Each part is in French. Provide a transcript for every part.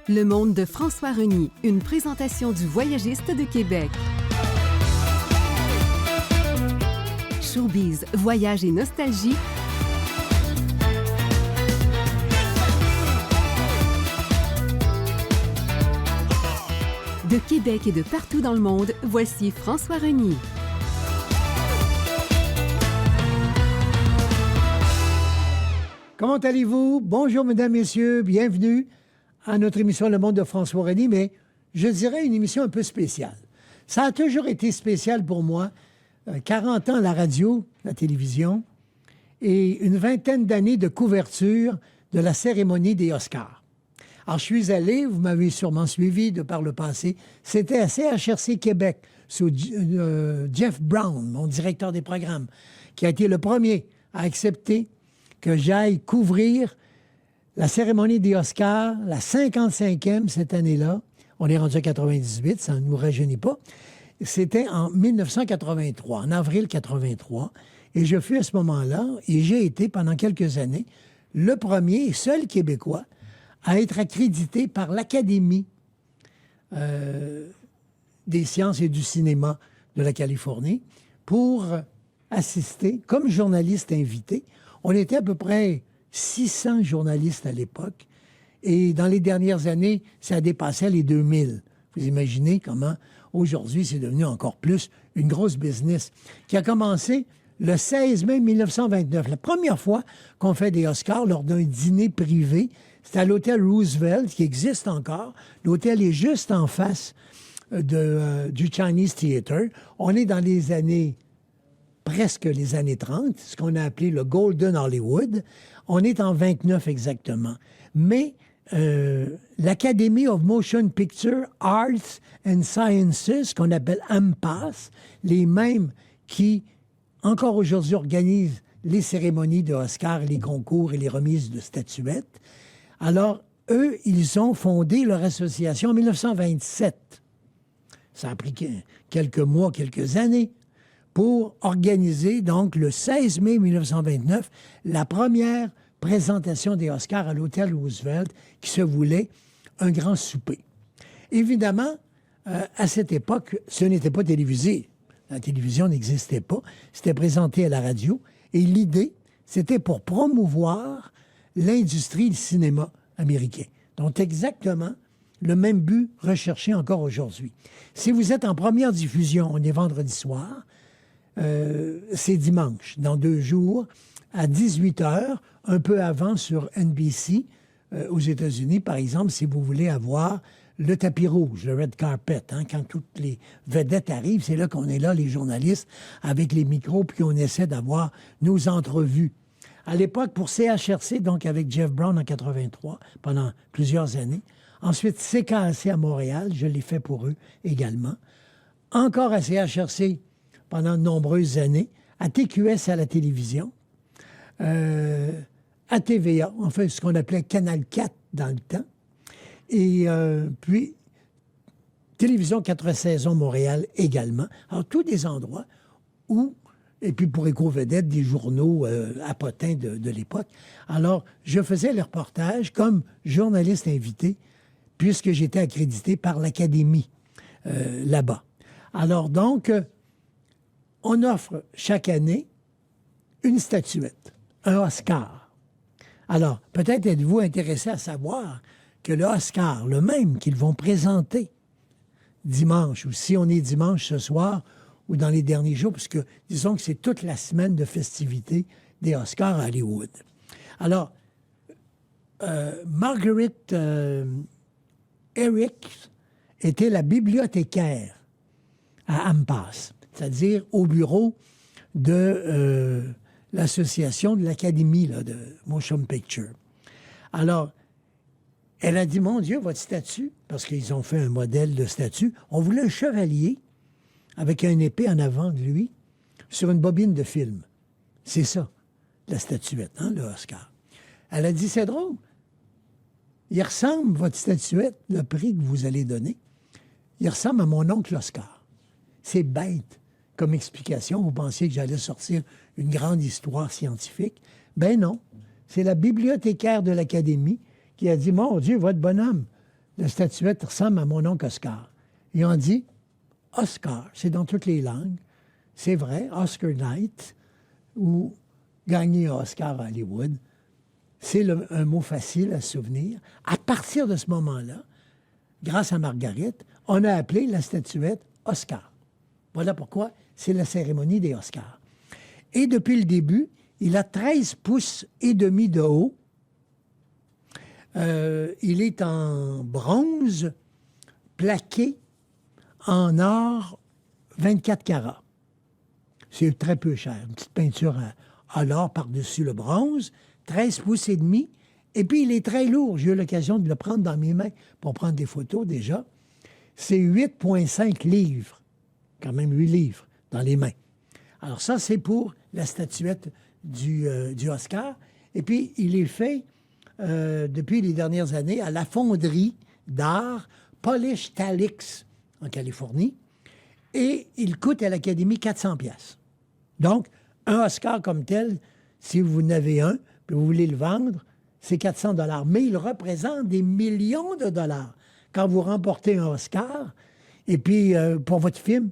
Le monde de François Reny, une présentation du Voyagiste de Québec. Showbiz, voyage et nostalgie. De Québec et de partout dans le monde, voici François Reny. Comment allez-vous? Bonjour, mesdames, messieurs. Bienvenue à notre émission Le Monde de François Reny, mais je dirais une émission un peu spéciale. Ça a toujours été spécial pour moi. 40 ans à la radio, la télévision, et une vingtaine d'années de couverture de la cérémonie des Oscars. Alors, je suis allé, vous m'avez sûrement suivi de par le passé, c'était à CHRC Québec, sous Jeff Brown, mon directeur des programmes, qui a été le premier à accepter que j'aille couvrir la cérémonie des Oscars, la 55e cette année-là. On est rendu à 98, ça ne nous rajeunit pas. C'était en 1983, en avril 83. Et je fus à ce moment-là, et j'ai été pendant quelques années, le premier et seul Québécois à être accrédité par l'Académie des sciences et du cinéma de la Californie pour assister comme journaliste invité. On était à peu près 600 journalistes à l'époque. Et dans les dernières années, ça dépassait les 2000. Vous imaginez comment, aujourd'hui, c'est devenu encore plus une grosse business qui a commencé le 16 mai 1929. La première fois qu'on fait des Oscars lors d'un dîner privé, c'était à l'hôtel Roosevelt, qui existe encore. L'hôtel est juste en face du Chinese Theatre. On est dans les années, presque les années 30, ce qu'on a appelé le Golden Hollywood. On est en 29 exactement. Mais l'Academy of Motion Picture Arts and Sciences, qu'on appelle AMPAS, les mêmes qui, encore aujourd'hui, organisent les cérémonies de Oscars, les concours et les remises de statuettes. Alors, eux, ils ont fondé leur association en 1927. Ça a pris quelques mois, quelques années pour organiser, donc, le 16 mai 1929, la première présentation des Oscars à l'hôtel Roosevelt qui se voulait un grand souper. Évidemment, à cette époque, ce n'était pas télévisé. La télévision n'existait pas. C'était présenté à la radio. Et l'idée, c'était pour promouvoir l'industrie du cinéma américain. Donc, exactement le même but recherché encore aujourd'hui. Si vous êtes en première diffusion, on est vendredi soir, c'est dimanche, dans 2 jours, à 18h, un peu avant sur NBC, aux États-Unis, par exemple, si vous voulez avoir le tapis rouge, le red carpet, quand toutes les vedettes arrivent, c'est là qu'on est là, les journalistes, avec les micros, puis on essaie d'avoir nos entrevues. À l'époque, pour CHRC, donc avec Jeff Brown en 83, pendant plusieurs années. Ensuite, CKAC à Montréal, je l'ai fait pour eux également. Encore à CHRC pendant de nombreuses années. À TQS à la télévision. À TVA, en fait, ce qu'on appelait Canal 4 dans le temps. Et puis, Télévision 4 saisons Montréal également. Alors, tous des endroits où, et puis pour Éco-Vedette, des journaux à potins de l'époque. Alors, je faisais les reportages comme journaliste invité, puisque j'étais accrédité par l'Académie là-bas. Alors, donc, on offre chaque année une statuette, un Oscar. Alors, peut-être êtes-vous intéressé à savoir que le Oscar, le même qu'ils vont présenter dimanche, ou si on est dimanche ce soir, ou dans les derniers jours, parce que disons que c'est toute la semaine de festivités des Oscars à Hollywood. Alors, Margaret Eric était la bibliothécaire à AMPAS, c'est-à-dire au bureau de l'association de l'Académie de Motion Picture. Alors, elle a dit, mon Dieu, votre statue, parce qu'ils ont fait un modèle de statue, on voulait un chevalier avec un épée en avant de lui sur une bobine de film. C'est ça, la statuette, le Oscar. Elle a dit, c'est drôle. Il ressemble, votre statuette, le prix que vous allez donner, il ressemble à mon oncle Oscar. C'est bête comme explication. Vous pensiez que j'allais sortir une grande histoire scientifique. Ben non. C'est la bibliothécaire de l'Académie qui a dit, mon Dieu, votre bonhomme, la statuette ressemble à mon oncle Oscar. Et on dit Oscar, c'est dans toutes les langues. C'est vrai, Oscar Knight, ou gagner un Oscar à Hollywood, c'est un mot facile à se souvenir. À partir de ce moment-là, grâce à Marguerite, on a appelé la statuette Oscar. Voilà pourquoi c'est la cérémonie des Oscars. Et depuis le début, il a 13 pouces et demi de haut. Il est en bronze, plaqué en or 24 carats. C'est très peu cher. Une petite peinture à l'or par-dessus le bronze, 13 pouces et demi. Et puis, il est très lourd. J'ai eu l'occasion de le prendre dans mes mains pour prendre des photos déjà. C'est 8,5 livres. Quand même 8 livres dans les mains. Alors ça, c'est pour la statuette du Oscar. Et puis, il est fait depuis les dernières années à la fonderie d'art Polish Talix en Californie. Et il coûte à l'Académie 400 pièces. Donc, un Oscar comme tel, si vous en avez un, puis vous voulez le vendre, c'est 400 $. Mais il représente des millions de dollars. Quand vous remportez un Oscar, et puis pour votre film,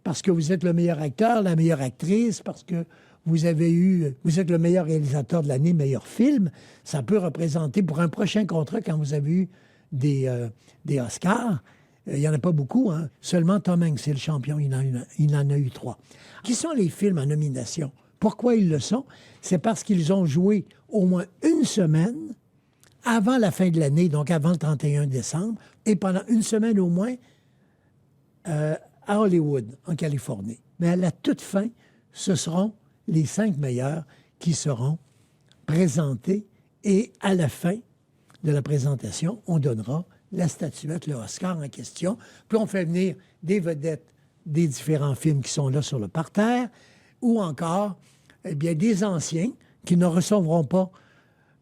parce que vous êtes le meilleur acteur, la meilleure actrice, parce que vous êtes le meilleur réalisateur de l'année, meilleur film, ça peut représenter, pour un prochain contrat, quand vous avez eu des Oscars, il n'y en a pas beaucoup, hein? Seulement Tom Hanks, c'est le champion, il en a eu 3. Qui sont les films en nomination? Pourquoi ils le sont? C'est parce qu'ils ont joué au moins une semaine avant la fin de l'année, donc avant le 31 décembre, et pendant une semaine au moins à Hollywood, en Californie. Mais à la toute fin, ce seront les 5 meilleurs qui seront présentés, et à la fin de la présentation, on donnera la statuette, le Oscar en question. Puis on fait venir des vedettes des différents films qui sont là sur le parterre, ou encore, eh bien, des anciens qui ne recevront pas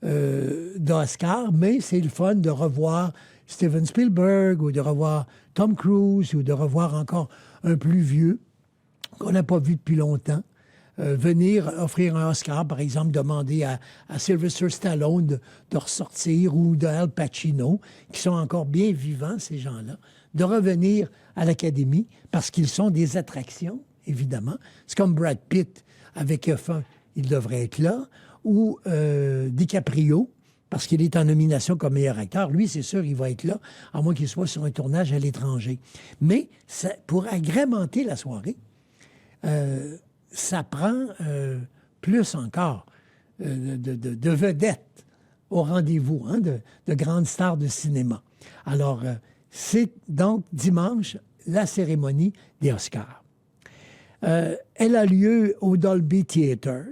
d'Oscar, mais c'est le fun de revoir Steven Spielberg, ou de revoir Tom Cruise, ou de revoir encore un plus vieux qu'on n'a pas vu depuis longtemps. Venir offrir un Oscar, par exemple, demander à Sylvester Stallone de ressortir, ou de Al Pacino, qui sont encore bien vivants, ces gens-là, de revenir à l'Académie, parce qu'ils sont des attractions, évidemment. C'est comme Brad Pitt avec F1, il devrait être là, ou DiCaprio, parce qu'il est en nomination comme meilleur acteur. Lui, c'est sûr, il va être là, à moins qu'il soit sur un tournage à l'étranger. Mais pour agrémenter la soirée, ça prend plus encore de vedettes au rendez-vous, hein, de grandes stars de cinéma. Alors, c'est donc dimanche la cérémonie des Oscars. Elle a lieu au Dolby Theatre,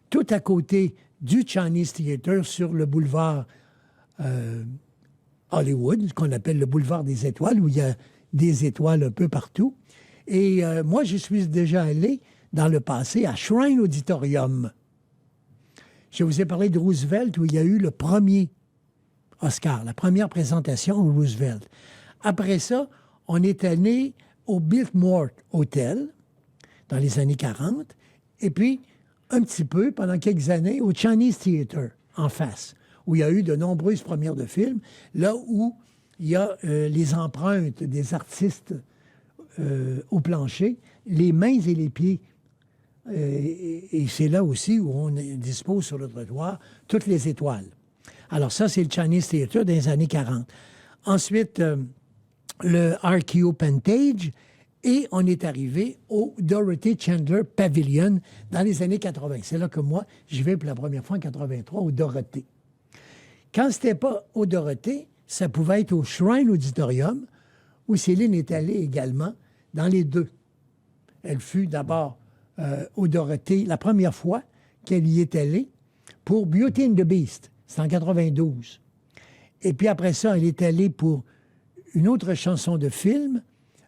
tout à côté du Chinese Theatre sur le boulevard Hollywood, qu'on appelle le boulevard des étoiles, où il y a des étoiles un peu partout. Et moi, je suis déjà allé dans le passé à Shrine Auditorium. Je vous ai parlé de Roosevelt, où il y a eu le premier Oscar, la première présentation au Roosevelt. Après ça, on est allé au Biltmore Hotel dans les années 40, et puis un petit peu, pendant quelques années, au Chinese Theatre, en face, où il y a eu de nombreuses premières de films, là où il y a les empreintes des artistes au plancher, les mains et les pieds. Et c'est là aussi où on dispose sur le trottoir toutes les étoiles. Alors ça, c'est le Chinese Theatre des années 40. Ensuite, le RKO Pantage, et on est arrivé au Dorothy Chandler Pavilion dans les années 80. C'est là que moi, j'y vais pour la première fois en 83 au Dorothée. Quand c'était pas au Dorothée, ça pouvait être au Shrine Auditorium, où Céline est allée également dans les deux. Elle fut d'abord au Dorothée, la première fois qu'elle y est allée, pour Beauty and the Beast. C'est en 92. Et puis après ça, elle est allée pour une autre chanson de film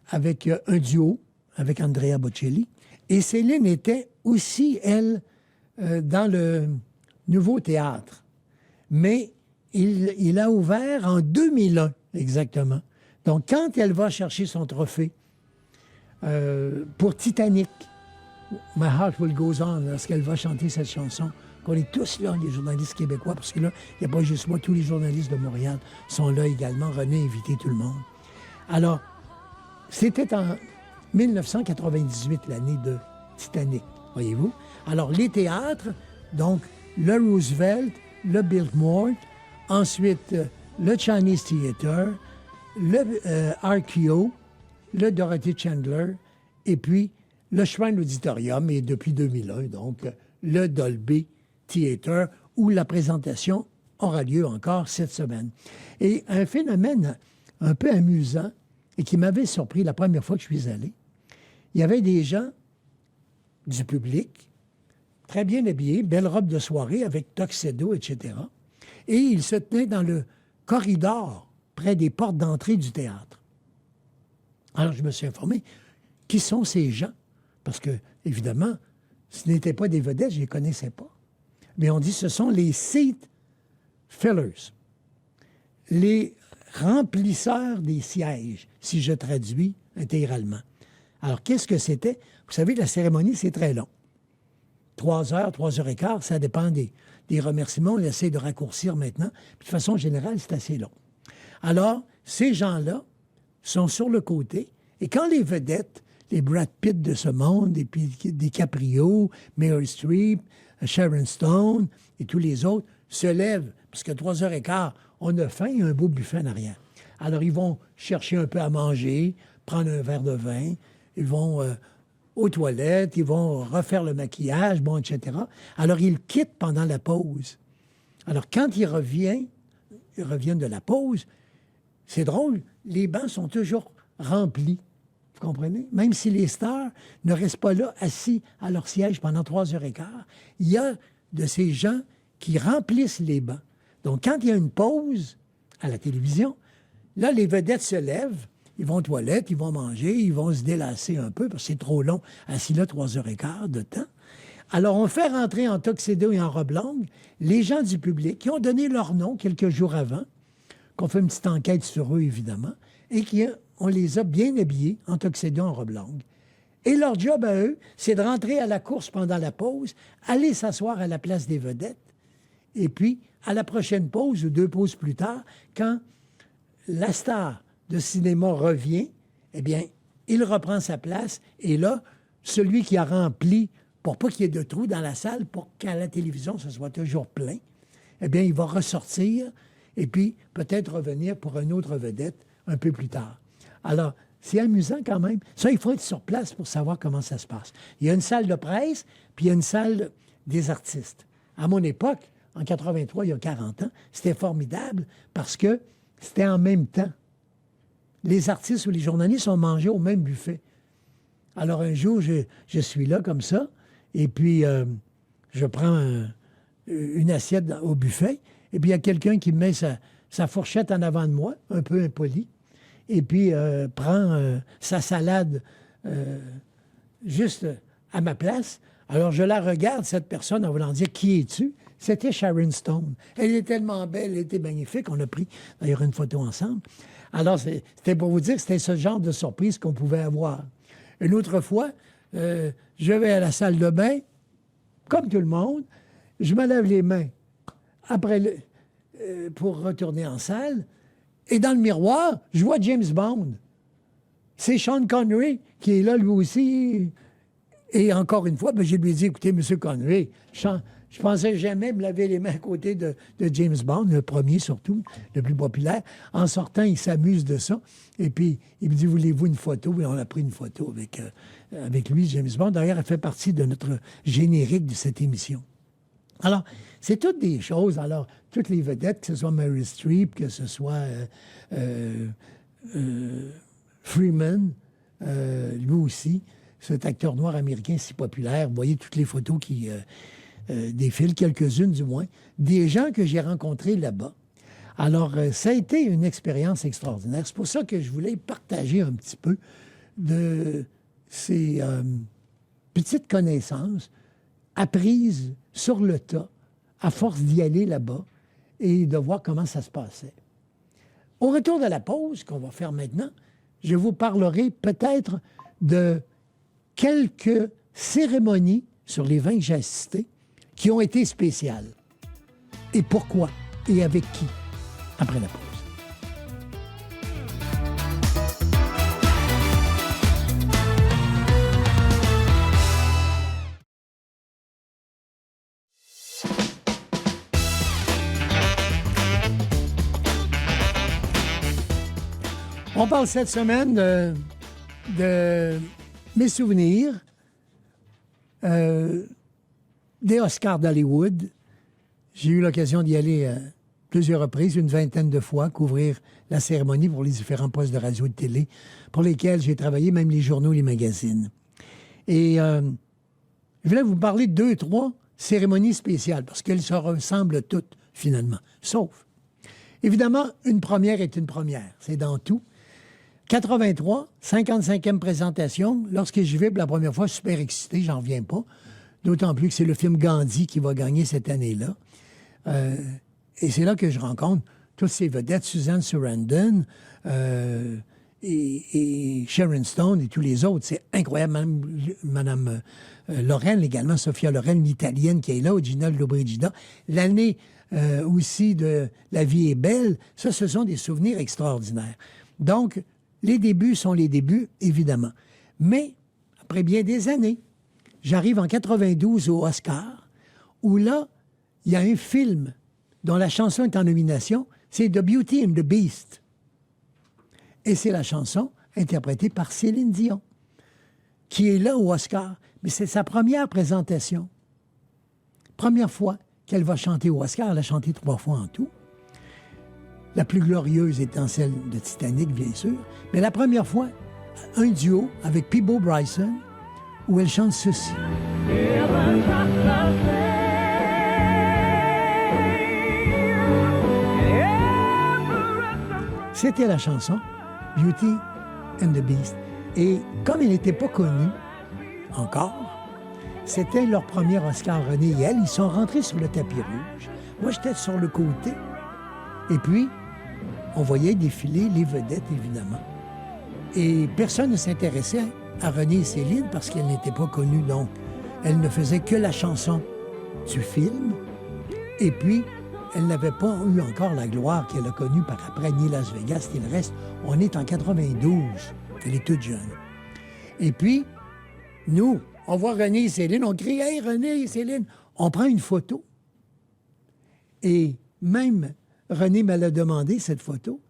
avec un duo, avec Andrea Bocelli. Et Céline était aussi, elle, dans le Nouveau Théâtre. Mais il a ouvert en 2001, exactement. Donc, quand elle va chercher son trophée pour Titanic, My Heart Will Go On, lorsqu'elle va chanter cette chanson qu'on est tous là, les journalistes québécois, parce que là, il n'y a pas juste moi, tous les journalistes de Montréal sont là également. René a invité tout le monde. Alors, c'était en 1998, l'année de Titanic, voyez-vous. Alors, les théâtres, donc le Roosevelt, le Biltmore, ensuite le Chinese Theatre, le RKO, le Dorothy Chandler, et puis le Shrine Auditorium, et depuis 2001, donc, le Dolby Theatre, où la présentation aura lieu encore cette semaine. Et un phénomène un peu amusant, et qui m'avait surpris la première fois que je suis allé, il y avait des gens du public, très bien habillés, belle robe de soirée avec tuxedo, etc. Et ils se tenaient dans le corridor, près des portes d'entrée du théâtre. Alors, je me suis informé, qui sont ces gens? Parce que, évidemment, ce n'étaient pas des vedettes, je ne les connaissais pas. Mais on dit ce sont les seat fillers, les remplisseurs des sièges, si je traduis intégralement. Alors, qu'est-ce que c'était? Vous savez, la cérémonie, c'est très long. 3 heures, 3 heures et quart, ça dépend des remerciements. On essaie de raccourcir maintenant. Puis, de façon générale, c'est assez long. Alors, ces gens-là sont sur le côté. Et quand les vedettes, les Brad Pitt de ce monde, et puis DiCaprio, Meryl Streep, Sharon Stone et tous les autres se lèvent, parce que 3 heures et quart, on a faim, il y a un beau buffet en arrière. Alors, ils vont chercher un peu à manger, prendre un verre de vin, ils vont aux toilettes, ils vont refaire le maquillage, bon, etc. Alors, ils quittent pendant la pause. Alors, quand ils reviennent de la pause, c'est drôle, les bancs sont toujours remplis. Vous comprenez? Même si les stars ne restent pas là assis à leur siège pendant 3 heures et quart, il y a de ces gens qui remplissent les bancs. Donc, quand il y a une pause à la télévision, là, les vedettes se lèvent, ils vont aux toilettes, ils vont manger, ils vont se délasser un peu, parce que c'est trop long, assis là 3 heures et quart de temps. Alors, on fait rentrer en tuxedo et en robe longue les gens du public qui ont donné leur nom quelques jours avant, qu'on fait une petite enquête sur eux, évidemment, et on les a bien habillés en tuxedo, en robe longue. Et leur job à eux, c'est de rentrer à la course pendant la pause, aller s'asseoir à la place des vedettes, et puis, à la prochaine pause ou 2 pauses plus tard, quand la star de cinéma revient, eh bien, il reprend sa place, et là, celui qui a rempli, pour pas qu'il y ait de trous dans la salle, pour qu'à la télévision, ce soit toujours plein, eh bien, il va ressortir, et puis peut-être revenir pour une autre vedette un peu plus tard. Alors, c'est amusant quand même. Ça, il faut être sur place pour savoir comment ça se passe. Il y a une salle de presse, puis il y a une salle des artistes. À mon époque, en 83, il y a 40 ans, c'était formidable parce que c'était en même temps. Les artistes ou les journalistes ont mangé au même buffet. Alors, un jour, je suis là comme ça, et puis je prends une assiette au buffet, et puis il y a quelqu'un qui met sa fourchette en avant de moi, un peu impoli, et puis prend sa salade juste à ma place. Alors, je la regarde, cette personne, en voulant dire « Qui es-tu? » C'était Sharon Stone. Elle est tellement belle, elle était magnifique. On a pris, d'ailleurs, une photo ensemble. Alors, c'était pour vous dire que c'était ce genre de surprise qu'on pouvait avoir. Une autre fois, je vais à la salle de bain, comme tout le monde, je me lave les mains après pour retourner en salle, et dans le miroir, je vois James Bond. C'est Sean Connery qui est là, lui aussi. Et encore une fois, je lui ai dit, écoutez, M. Connery, je pensais jamais me laver les mains à côté de James Bond, le premier surtout, le plus populaire. En sortant, il s'amuse de ça. Et puis, il me dit, voulez-vous une photo? Et on a pris une photo avec lui, James Bond. D'ailleurs, elle fait partie de notre générique de cette émission. Alors, c'est toutes des choses. Alors, toutes les vedettes, que ce soit Meryl Streep, que ce soit Freeman, lui aussi, cet acteur noir américain si populaire. Vous voyez toutes les photos qui défilent, quelques-unes du moins, des gens que j'ai rencontrés là-bas. Alors, ça a été une expérience extraordinaire. C'est pour ça que je voulais partager un petit peu de ces petites connaissances apprises sur le tas, à force d'y aller là-bas et de voir comment ça se passait. Au retour de la pause qu'on va faire maintenant, je vous parlerai peut-être de quelques cérémonies sur les 20 que j'ai assistés qui ont été spéciales. Et pourquoi? Et avec qui? Après la pause. On parle cette semaine de mes souvenirs des Oscars d'Hollywood. J'ai eu l'occasion d'y aller plusieurs reprises, une vingtaine de fois, couvrir la cérémonie pour les différents postes de radio et de télé pour lesquels j'ai travaillé, même les journaux, les magazines. Et je voulais vous parler de 2, 3 cérémonies spéciales, parce qu'elles se ressemblent toutes, finalement. Sauf, évidemment, une première est une première. C'est dans tout. 83, 55e présentation. Lorsque j'y vais pour la première fois, super excité, j'en reviens pas. D'autant plus que c'est le film Gandhi qui va gagner cette année-là. Et c'est là que je rencontre toutes ces vedettes, Susan Sarandon et Sharon Stone et tous les autres. C'est incroyable. Madame Loren également, Sophia Loren, l'Italienne qui est là, Gina Lollobrigida. L'année aussi de La vie est belle. Ça, ce sont des souvenirs extraordinaires. Donc, les débuts sont les débuts, évidemment. Mais, après bien des années, j'arrive en 92 au Oscar, où là, il y a un film dont la chanson est en nomination, c'est The Beauty and the Beast. Et c'est la chanson interprétée par Céline Dion, qui est là au Oscar. Mais c'est sa première présentation. Première fois qu'elle va chanter au Oscar. Elle a chanté 3 fois en tout. La plus glorieuse étant celle de Titanic, bien sûr. Mais la première fois, un duo avec Peabo Bryson, où elle chante ceci. C'était la chanson Beauty and the Beast. Et comme elle n'était pas connue encore, c'était leur premier Oscar, René et elle. Ils sont rentrés sur le tapis rouge. Moi, j'étais sur le côté. Et puis, on voyait défiler les vedettes, évidemment. Et personne ne s'intéressait à René et Céline parce qu'elle n'était pas connue, donc elle ne faisait que la chanson du film. Et puis, elle n'avait pas eu encore la gloire qu'elle a connue par après, ni Las Vegas, ni le reste. On est en 92. Elle est toute jeune. Et puis, nous, on voit René et Céline, on crie « Hey, René et Céline! » On prend une photo. Et même René me l'a demandé, cette photo,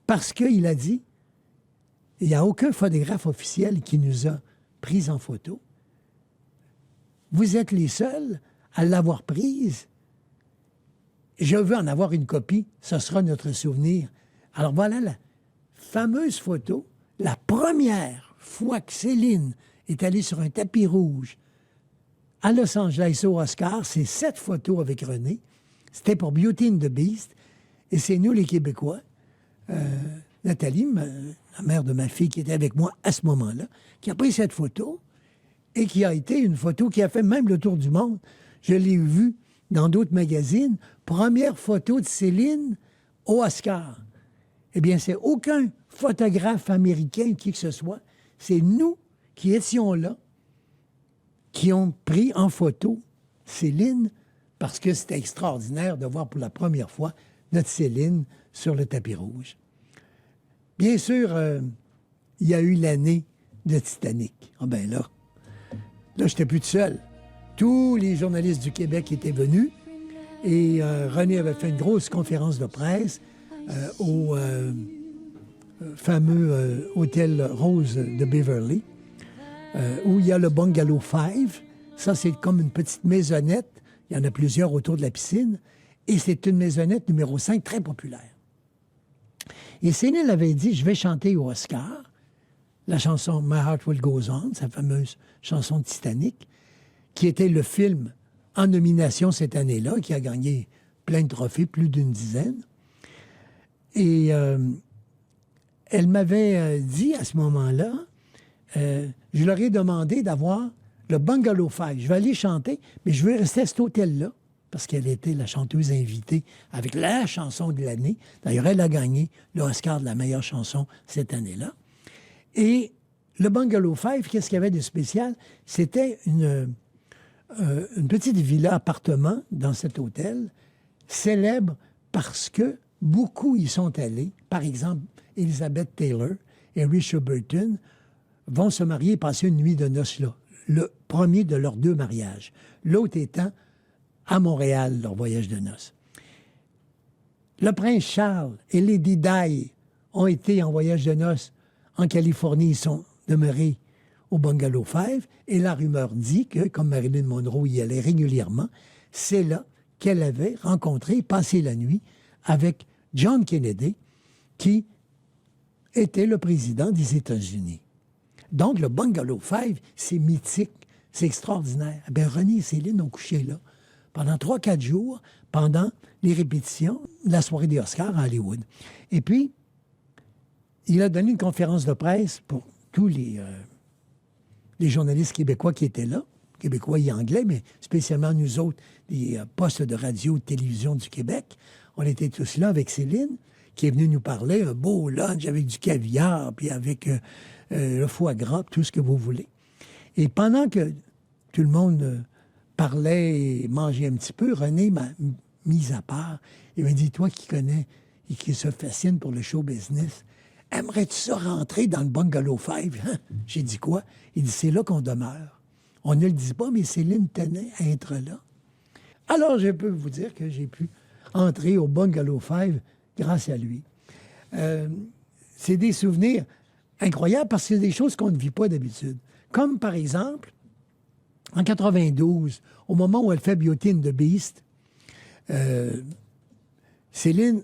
parce qu'il a dit « Il n'y a aucun photographe officiel qui nous a pris en photo. Vous êtes les seuls à l'avoir prise. Je veux en avoir une copie. Ce sera notre souvenir. » Alors voilà la fameuse photo, la première fois que Céline est allée sur un tapis rouge à Los Angeles au Oscar. C'est cette photo avec René. C'était pour Beauty and the Beast. Et c'est nous, les Québécois, Nathalie, la mère de ma fille qui était avec moi à ce moment-là, qui a pris cette photo et qui a été une photo qui a fait même le tour du monde. Je l'ai vue dans d'autres magazines. Première photo de Céline au Oscar. Eh bien, c'est aucun photographe américain, qui que ce soit. C'est nous qui étions là, qui ont pris en photo Céline, parce que c'était extraordinaire de voir pour la première fois notre Céline sur le tapis rouge. Bien sûr, il y a eu l'année de Titanic. Ah ben là, j'étais plus tout seul. Tous les journalistes du Québec étaient venus et René avait fait une grosse conférence de presse au fameux hôtel Rose de Beverly, où il y a le Bungalow 5. Ça, c'est comme une petite maisonnette. Il y en a plusieurs autour de la piscine. Et c'est une maisonnette numéro 5 très populaire. Et Céline avait dit, je vais chanter au Oscar la chanson My Heart Will Go On, sa fameuse chanson de Titanic, qui était le film en nomination cette année-là, qui a gagné plein de trophées, plus d'une dizaine. Et elle m'avait dit à ce moment-là, je leur ai demandé d'avoir le Bungalow 5. Je vais aller chanter, mais je veux rester à cet hôtel-là, parce qu'elle était la chanteuse invitée avec la chanson de l'année. D'ailleurs, elle a gagné le Oscar de la meilleure chanson cette année-là. Et le Bungalow 5, qu'est-ce qu'il y avait de spécial? C'était une petite villa appartement dans cet hôtel, célèbre parce que beaucoup y sont allés. Par exemple, Elizabeth Taylor et Richard Burton vont se marier et passer une nuit de noces là. Le premier de leurs 2 mariages. L'autre étant à Montréal, leur voyage de noces. Le prince Charles et Lady Di ont été en voyage de noces en Californie. Ils sont demeurés au Bungalow 5. Et la rumeur dit que, comme Marilyn Monroe y allait régulièrement, c'est là qu'elle avait rencontré, passé la nuit avec John Kennedy, qui était le président des États-Unis. Donc, le Bungalow 5, c'est mythique, c'est extraordinaire. Ben, René et Céline ont couché là pendant 3-4 jours, pendant les répétitions de la soirée des Oscars à Hollywood. Et puis, il a donné une conférence de presse pour tous les journalistes québécois qui étaient là, québécois et anglais, mais spécialement nous autres, les postes de radio et de télévision du Québec. On était tous là avec Céline, qui est venue nous parler, un beau lunch avec du caviar, puis avec le foie gras, tout ce que vous voulez. Et pendant que tout le monde parlait et mangeait un petit peu, René m'a mis à part et m'a dit, toi qui connais et qui se fascine pour le show business, aimerais-tu ça rentrer dans le Bungalow 5? Hein? J'ai dit quoi? Il dit, c'est là qu'on demeure. On ne le dit pas, mais Céline tenait à être là. Alors, je peux vous dire que j'ai pu entrer au Bungalow 5 grâce à lui. C'est des souvenirs incroyables parce que c'est des choses qu'on ne vit pas d'habitude. Comme, par exemple, en 92, au moment où elle fait Beauty and the Beast, Céline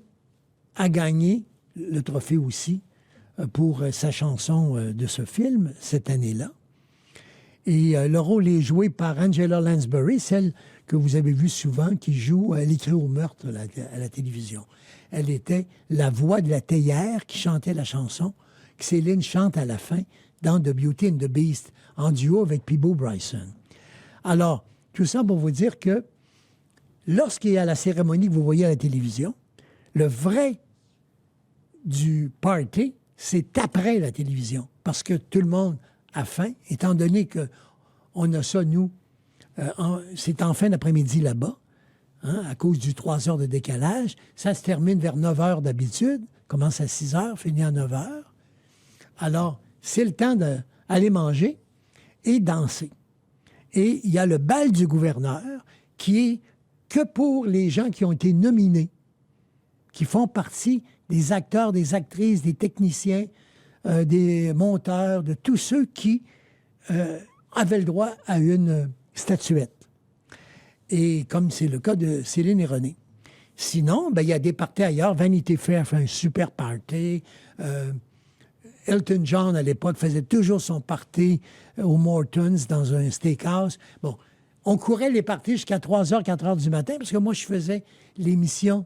a gagné le trophée aussi pour sa chanson de ce film cette année-là. Et le rôle est joué par Angela Lansbury, celle que vous avez vue souvent, qui joue l'écrit au meurtre à la télévision. Elle était la voix de la théière qui chantait la chanson que Céline chante à la fin dans The Beauty and the Beast, en duo avec Peabo Bryson. Alors, tout ça pour vous dire que lorsqu'il y a la cérémonie que vous voyez à la télévision, le vrai du party, c'est après la télévision, parce que tout le monde a faim, étant donné qu'on a ça, nous, c'est en fin d'après-midi là-bas, hein, à cause du 3 heures de décalage. Ça se termine vers 9 heures d'habitude, commence à 6 heures, finit à 9 heures. Alors, c'est le temps d'aller manger et danser. Et il y a le bal du gouverneur qui est que pour les gens qui ont été nominés, qui font partie des acteurs, des actrices, des techniciens, des monteurs, de tous ceux qui avaient le droit à une statuette. Et comme c'est le cas de Céline et René. Sinon, ben, il y a des parties ailleurs. Vanity Fair fait un super party. Elton John, à l'époque, faisait toujours son party au Mortons dans un steakhouse. Bon, on courait les parties jusqu'à 3 heures, 4 heures du matin, parce que moi, je faisais l'émission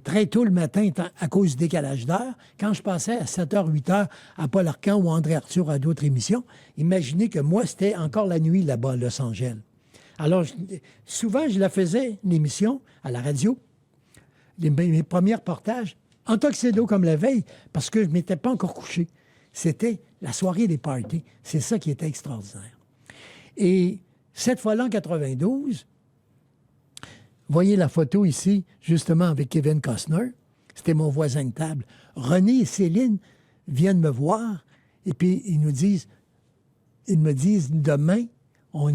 très tôt le matin à cause du décalage d'heure. Quand je passais à 7 h, 8 h à Paul Arcand ou André Arthur à d'autres émissions, imaginez que moi, c'était encore la nuit là-bas à Los Angeles. Alors, souvent, je la faisais, l'émission, à la radio, mes premiers reportages, en tuxedo comme la veille, parce que je ne m'étais pas encore couché. C'était la soirée des parties. C'est ça qui était extraordinaire. Et cette fois-là, en 92, voyez la photo ici, justement, avec Kevin Costner. C'était mon voisin de table. René et Céline viennent me voir, et puis ils me disent, demain, on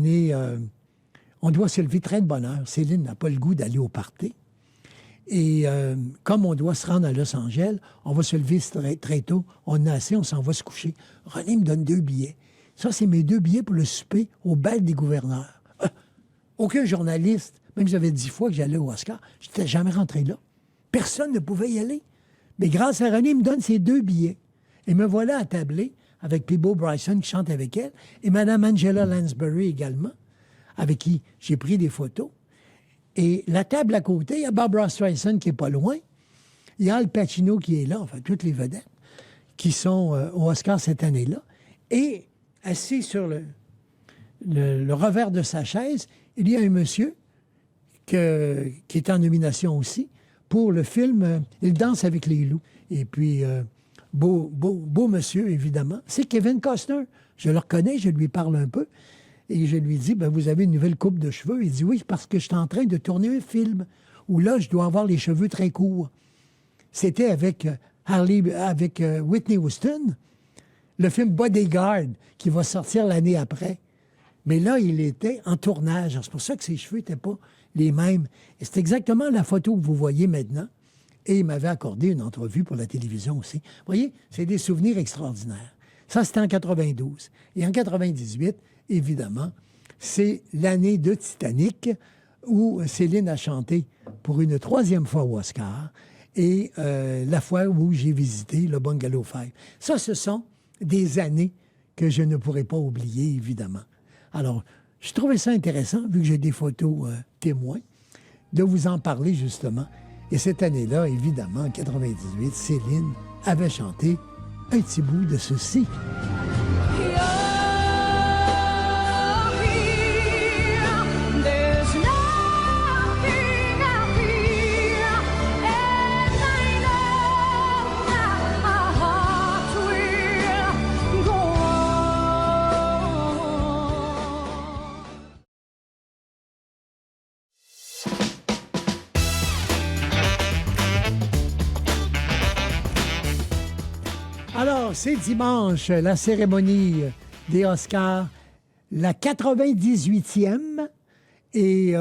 doit se lever très de bonne heure. Céline n'a pas le goût d'aller au party. Et comme on doit se rendre à Los Angeles, on va se lever très, très tôt. On a assez, on s'en va se coucher. René me donne 2 billets. Ça, c'est mes 2 billets pour le souper au bal des gouverneurs. Aucun journaliste, même si j'avais 10 fois que j'allais au Oscar, je n'étais jamais rentré là. Personne ne pouvait y aller. Mais grâce à René, il me donne ces 2 billets. Et me voilà attablé avec Peabo Bryson qui chante avec elle et Mme Angela Lansbury également, avec qui j'ai pris des photos. Et la table à côté, il y a Barbra Streisand qui n'est pas loin. Il y a Al Pacino qui est là, enfin, toutes les vedettes qui sont au Oscar cette année-là. Et assis sur le revers de sa chaise, il y a un monsieur qui est en nomination aussi pour le film Il danse avec les loups. Et puis, beau monsieur, évidemment. C'est Kevin Costner. Je le reconnais, je lui parle un peu. Et je lui dis, vous avez une nouvelle coupe de cheveux. Il dit, oui, parce que je suis en train de tourner un film où là, je dois avoir les cheveux très courts. C'était avec Whitney Houston, le film Bodyguard, qui va sortir l'année après. Mais là, il était en tournage. C'est pour ça que ses cheveux n'étaient pas les mêmes. Et c'est exactement la photo que vous voyez maintenant. Et il m'avait accordé une entrevue pour la télévision aussi. Vous voyez, c'est des souvenirs extraordinaires. Ça, c'était en 92. Et en 98, évidemment, c'est l'année de Titanic où Céline a chanté pour une 3e fois au Oscar et la fois où j'ai visité le Bungalow 5. Ça, ce sont des années que je ne pourrai pas oublier, évidemment. Alors, je trouvais ça intéressant, vu que j'ai des photos témoins, de vous en parler, justement. Et cette année-là, évidemment, en 98, Céline avait chanté un petit bout de ceci. Alors, c'est dimanche, la cérémonie des Oscars, la 98e, et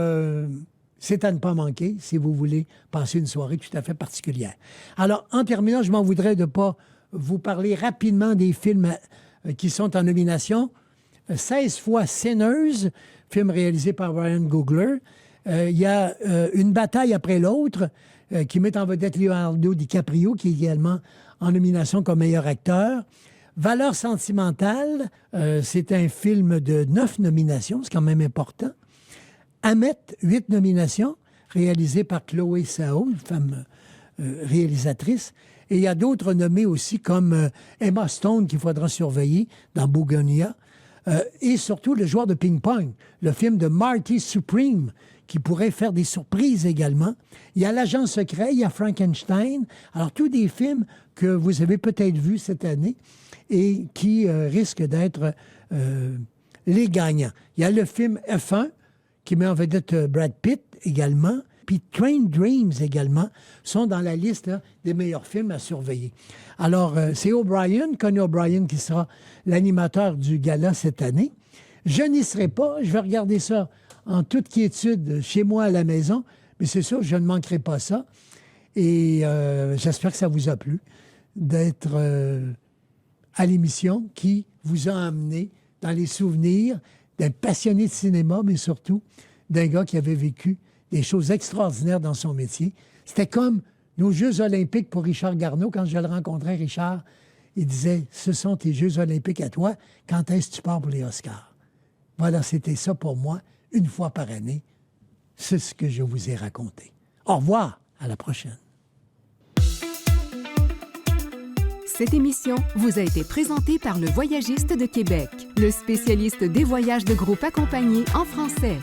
c'est à ne pas manquer si vous voulez passer une soirée tout à fait particulière. Alors, en terminant, je m'en voudrais de ne pas vous parler rapidement des films qui sont en nomination. 16 fois Sinners, film réalisé par Ryan Coogler. Il y a Une bataille après l'autre, qui met en vedette Leonardo DiCaprio, qui est également en nomination comme meilleur acteur. Valeurs sentimentales, c'est un film de 9 nominations, c'est quand même important. Ahmet, 8 nominations, réalisé par Chloé Zhao, une femme réalisatrice. Et il y a d'autres nommés aussi, comme Emma Stone, qu'il faudra surveiller dans Begonia. Et surtout, Le joueur de ping-pong, le film de Marty Supreme, qui pourrait faire des surprises également. Il y a L'agent secret, il y a Frankenstein. Alors, tous des films que vous avez peut-être vus cette année et qui risquent d'être les gagnants. Il y a le film F1, qui met en vedette Brad Pitt également. Puis Train Dreams également sont dans la liste des meilleurs films à surveiller. Alors, c'est Coney O'Brien, qui sera l'animateur du gala cette année. Je n'y serai pas. Je vais regarder ça en toute quiétude chez moi à la maison. Mais c'est sûr, je ne manquerai pas ça. Et j'espère que ça vous a plu d'être à l'émission qui vous a amené dans les souvenirs d'un passionné de cinéma, mais surtout d'un gars qui avait vécu des choses extraordinaires dans son métier. C'était comme nos Jeux olympiques pour Richard Garneau. Quand je le rencontrais, Richard, il disait « Ce sont tes Jeux olympiques à toi. Quand est-ce que tu pars pour les Oscars? » Voilà, c'était ça pour moi, une fois par année. C'est ce que je vous ai raconté. Au revoir, à la prochaine. Cette émission vous a été présentée par Le Voyagiste de Québec, le spécialiste des voyages de groupe accompagnés en français.